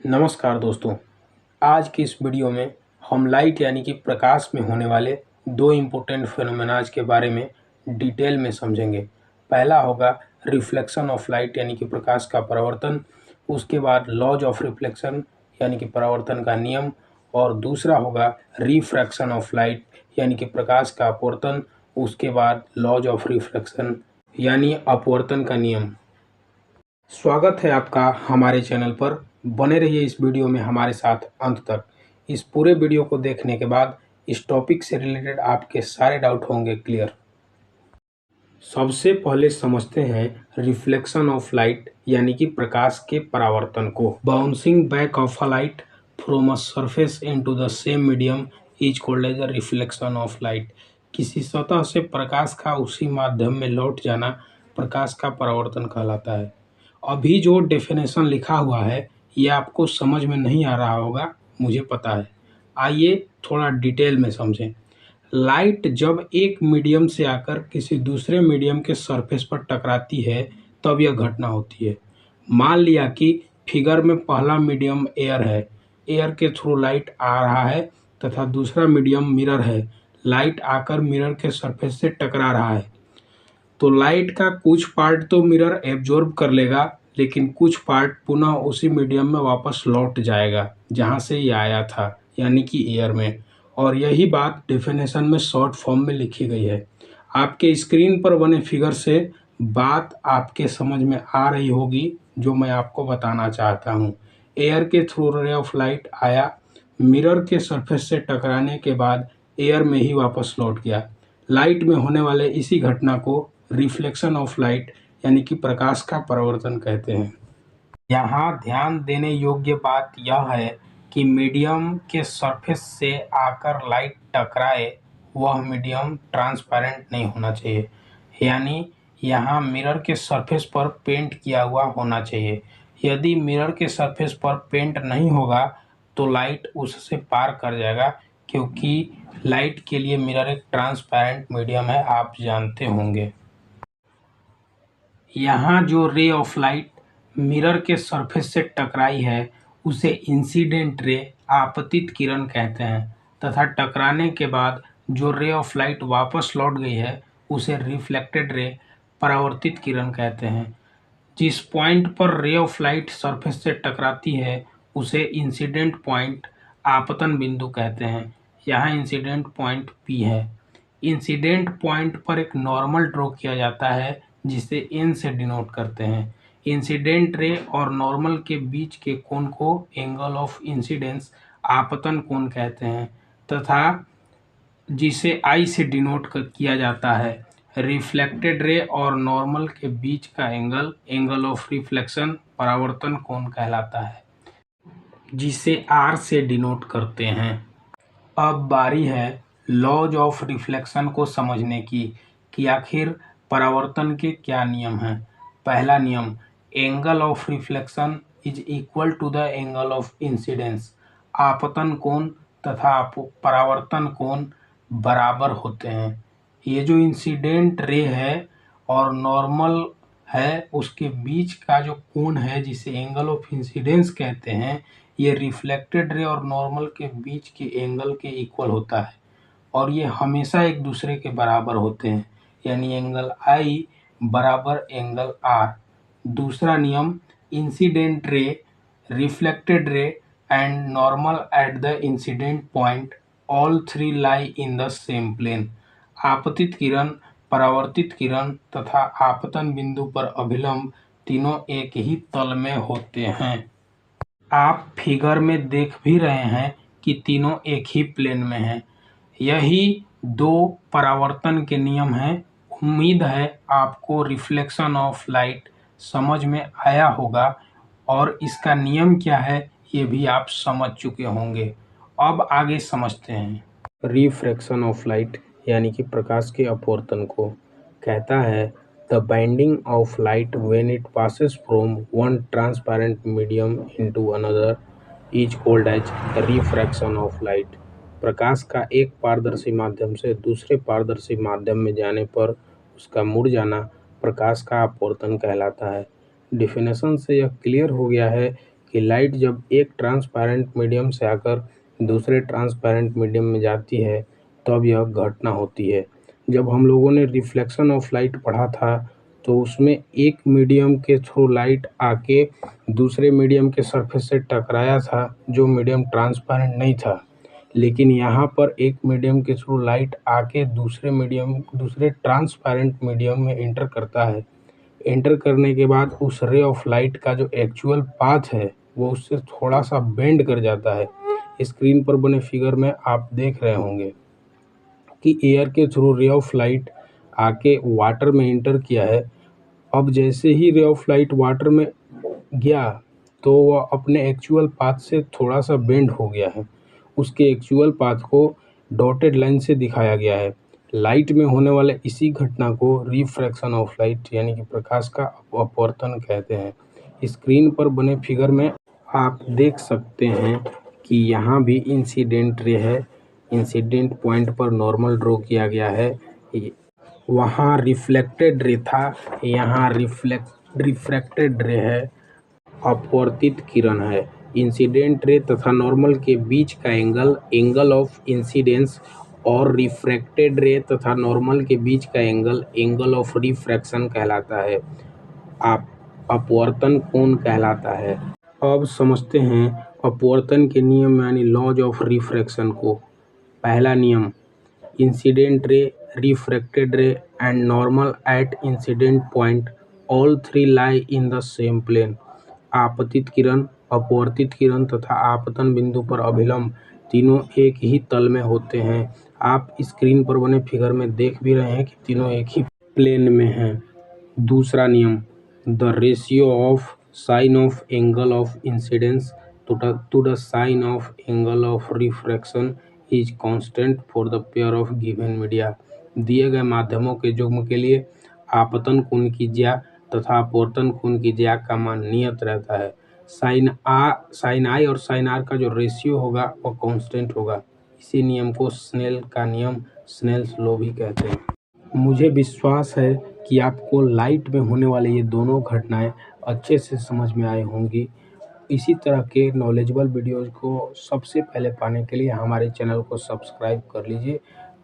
नमस्कार दोस्तों। आज की इस वीडियो में हम लाइट यानी कि प्रकाश में होने वाले दो इम्पोर्टेंट फिनोमेनाज के बारे में डिटेल में समझेंगे। पहला होगा रिफ्लेक्शन ऑफ लाइट यानी कि प्रकाश का परावर्तन, उसके बाद लॉज ऑफ रिफ्लेक्शन यानी कि परावर्तन का नियम, और दूसरा होगा रिफ्रैक्शन ऑफ लाइट यानी कि प्रकाश का अपवर्तन, उसके बाद लॉज ऑफ रिफ्रैक्शन यानी अपवर्तन का नियम। स्वागत है आपका हमारे चैनल पर। बने रहिए इस वीडियो में हमारे साथ अंत तक। इस पूरे वीडियो को देखने के बाद इस टॉपिक से रिलेटेड आपके सारे डाउट होंगे क्लियर। सबसे पहले समझते हैं रिफ्लेक्शन ऑफ लाइट यानी कि प्रकाश के परावर्तन को। Bouncing back of a light from a surface into the same medium is called as a reflection of light. किसी सतह से प्रकाश का उसी माध्यम में लौट जाना प्रकाश का परावर्तन कहलाता है। अभी जो डेफिनेशन लिखा हुआ है ये आपको समझ में नहीं आ रहा होगा, मुझे पता है। आइए थोड़ा डिटेल में समझें। लाइट जब एक मीडियम से आकर किसी दूसरे मीडियम के सरफेस पर टकराती है तब यह घटना होती है। मान लिया कि फिगर में पहला मीडियम एयर है, एयर के थ्रू लाइट आ रहा है तथा दूसरा मीडियम मिरर है, लाइट आकर मिरर के सरफेस से टकरा रहा है। तो लाइट का कुछ पार्ट तो मिरर एब्जॉर्ब कर लेगा, लेकिन कुछ पार्ट पुनः उसी मीडियम में वापस लौट जाएगा जहां से ये आया था, यानी कि एयर में। और यही बात डेफिनेशन में शॉर्ट फॉर्म में लिखी गई है। आपके स्क्रीन पर बने फिगर से बात आपके समझ में आ रही होगी जो मैं आपको बताना चाहता हूँ। एयर के थ्रू रे ऑफ लाइट आया, मिरर के सरफेस से टकराने के बाद एयर में ही वापस लौट गया। लाइट में होने वाले इसी घटना को रिफ्लेक्शन ऑफ लाइट यानी कि प्रकाश का परावर्तन कहते हैं। यहाँ ध्यान देने योग्य बात यह है कि मीडियम के सरफेस से आकर लाइट टकराए वह मीडियम ट्रांसपेरेंट नहीं होना चाहिए, यानी यहाँ मिरर के सरफेस पर पेंट किया हुआ होना चाहिए। यदि मिरर के सरफेस पर पेंट नहीं होगा तो लाइट उससे पार कर जाएगा, क्योंकि लाइट के लिए मिरर एक ट्रांसपेरेंट मीडियम है, आप जानते होंगे। यहाँ जो रे ऑफ लाइट मिरर के सरफेस से टकराई है उसे इंसिडेंट रे आपतित किरण कहते हैं, तथा टकराने के बाद जो रे ऑफ लाइट वापस लौट गई है उसे रिफ्लेक्टेड रे परावर्तित किरण कहते हैं। जिस पॉइंट पर रे ऑफ लाइट सरफेस से टकराती है उसे इंसिडेंट पॉइंट आपतन बिंदु कहते हैं। यहाँ इंसिडेंट पॉइंट P है। इंसिडेंट पॉइंट पर एक नॉर्मल ड्रॉ किया जाता है जिसे n से डिनोट करते हैं। इंसिडेंट रे और नॉर्मल के बीच के कोण को एंगल ऑफ इंसिडेंस आपतन कोण कहते हैं, तथा जिसे I से डिनोट किया जाता है। रिफ्लेक्टेड रे और नॉर्मल के बीच का एंगल एंगल ऑफ रिफ्लेक्शन परावर्तन कोण कहलाता है, जिसे R से डिनोट करते हैं। अब बारी है लॉज ऑफ रिफ्लेक्शन को समझने की कि आखिर परावर्तन के क्या नियम हैं। पहला नियम, angle of reflection is equal to the angle of incidence. आपतन कोण तथा परावर्तन कोण बराबर होते हैं। ये जो इंसिडेंट रे है और नॉर्मल है उसके बीच का जो कोण है जिसे एंगल ऑफ इंसिडेंस कहते हैं, ये रिफ्लेक्टेड रे और नॉर्मल के बीच के एंगल के इक्वल होता है और ये हमेशा एक दूसरे के बराबर होते हैं, यानी एंगल I बराबर एंगल R। दूसरा नियम, incident ray, reflected ray and normal at the incident point all three lie in the same plane. आपतित किरण, परावर्तित किरण तथा आपतन बिंदु पर अभिलंब तीनों एक ही तल में होते हैं। आप फिगर में देख भी रहे हैं कि तीनों एक ही प्लेन में हैं। यही दो परावर्तन के नियम हैं। उम्मीद है आपको रिफ्लेक्शन ऑफ लाइट समझ में आया होगा और इसका नियम क्या है ये भी आप समझ चुके होंगे। अब आगे समझते हैं। रिफ्रैक्शन ऑफ लाइट यानी कि प्रकाश के अपवर्तन को कहता है the binding of light when it passes from one transparent medium into another is called as refraction of light. प्रकाश का एक पारदर्शी माध्यम से दूसरे पारदर्शी माध्यम में जाने पर उसका मुड़ जाना प्रकाश का अपवर्तन कहलाता है। डेफिनेशन से यह क्लियर हो गया है कि लाइट जब एक ट्रांसपेरेंट मीडियम से आकर दूसरे ट्रांसपेरेंट मीडियम में जाती है तब यह घटना होती है। जब हम लोगों ने रिफ्लेक्शन ऑफ लाइट पढ़ा था तो उसमें एक मीडियम के थ्रू लाइट आके दूसरे मीडियम के सरफेस से टकराया था जो मीडियम ट्रांसपेरेंट नहीं था, लेकिन यहाँ पर एक मीडियम के थ्रू लाइट आके दूसरे ट्रांसपेरेंट मीडियम में एंटर करता है। एंटर करने के बाद उस रे ऑफ लाइट का जो एक्चुअल पाथ है वो उससे थोड़ा सा बेंड कर जाता है। स्क्रीन पर बने फिगर में आप देख रहे होंगे कि एयर के थ्रू रे ऑफ लाइट आके वाटर में एंटर किया है। अब जैसे ही रे ऑफ लाइट वाटर में गया तो वह अपने एक्चुअल पाथ से थोड़ा सा बेंड हो गया है। उसके एक्चुअल पाथ को डॉटेड लाइन से दिखाया गया है। लाइट में होने वाले इसी घटना को रिफ्रैक्शन ऑफ लाइट यानी कि प्रकाश का अपवर्तन कहते हैं। स्क्रीन पर बने फिगर में आप देख सकते हैं कि यहाँ भी इंसिडेंट रे है। इंसिडेंट पॉइंट पर नॉर्मल ड्रॉ किया गया है। वहाँ रिफ्लेक्टेड रे था, यहाँ रिफ्रैक्टेड रे है, अपवर्तित किरण है। इंसिडेंट रे तथा नॉर्मल के बीच का एंगल ऑफ इंसिडेंस और रिफ्रैक्टेड रे तथा नॉर्मल के बीच का एंगल ऑफ रिफ्रैक्शन कहलाता है। अपवर्तन कोण कहलाता है। अब समझते हैं अपवर्तन के नियम यानी लॉज ऑफ रिफ्रैक्शन को। पहला नियम, incident ray, refracted ray and normal at incident point all three lie in the same plane. आपतित किरण, अपवर्तित किरण तथा आपतन बिंदु पर अभिलंब तीनों एक ही तल में होते हैं। आप स्क्रीन पर बने फिगर में देख भी रहे हैं कि तीनों एक ही प्लेन में हैं। दूसरा नियम, the ratio of sine of angle of incidence to the sine of angle of refraction is constant for the pair of given media. दिए गए माध्यमों के युग्म के लिए आपतन कोण की ज्या तथा अपवर्तन कोण की ज्या का मान नियत रहता है। साइन आई और साइन आर का जो रेशियो होगा वो कांस्टेंट होगा। इसी नियम को स्नेल का नियम, स्नेल्स लॉ भी कहते हैं। मुझे विश्वास है कि आपको लाइट में होने वाले ये दोनों घटनाएं अच्छे से समझ में आई होंगी। इसी तरह के नॉलेजेबल वीडियोज़ को सबसे पहले पाने के लिए हमारे चैनल को सब्सक्राइब कर लीजिए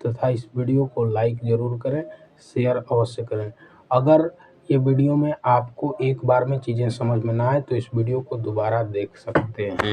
तथा इस वीडियो को लाइक ज़रूर करें, शेयर अवश्य करें। अगर ये वीडियो में आपको एक बार में चीज़ें समझ में ना आए तो इस वीडियो को दोबारा देख सकते हैं।